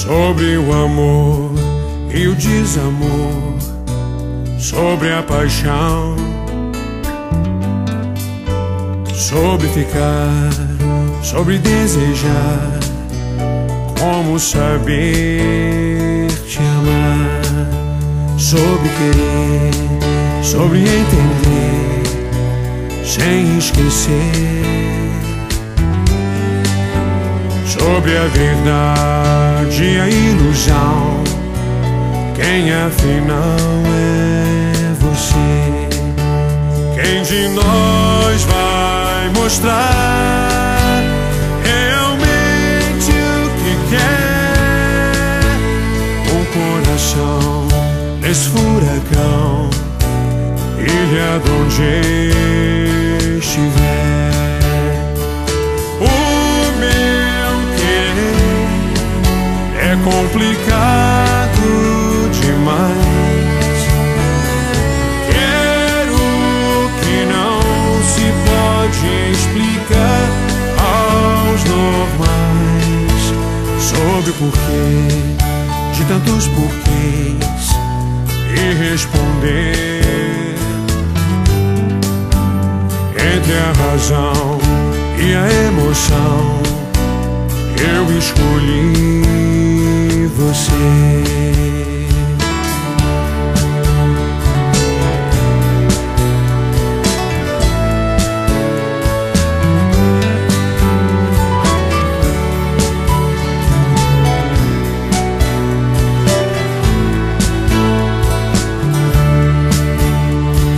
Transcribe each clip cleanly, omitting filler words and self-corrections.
sobre o amor e o desamor, sobre a paixão, sobre ficar, sobre desejar, como saber te amar, sobre querer, sobre entender, sem esquecer, sobre a verdade e a ilusão, quem afinal é você? Quem de nós vai mostrar realmente o que quer? Um coração nesse furacão, ilha de onde estiver. É complicado demais. Quero que não se pode explicar aos normais, sobre o porquê de tantos porquês, e responder entre a razão e a emoção. Eu escolhi você.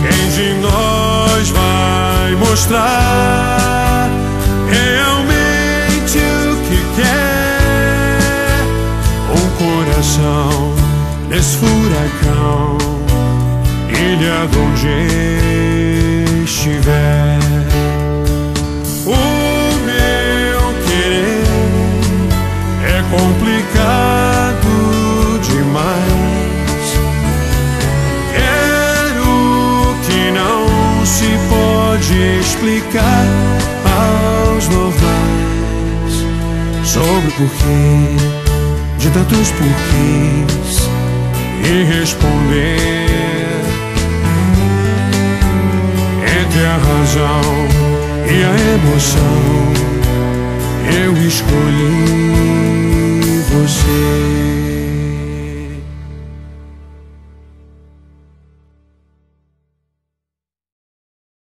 Quem de nós vai mostrar realmente o que quer? Um coração nesse furacão, ilha de onde estiver. O meu querer é complicado demais. Quero que não se pode explicar aos normais, sobre o porquê de tantos porquês, e responder entre a razão e a emoção. Eu escolhi você.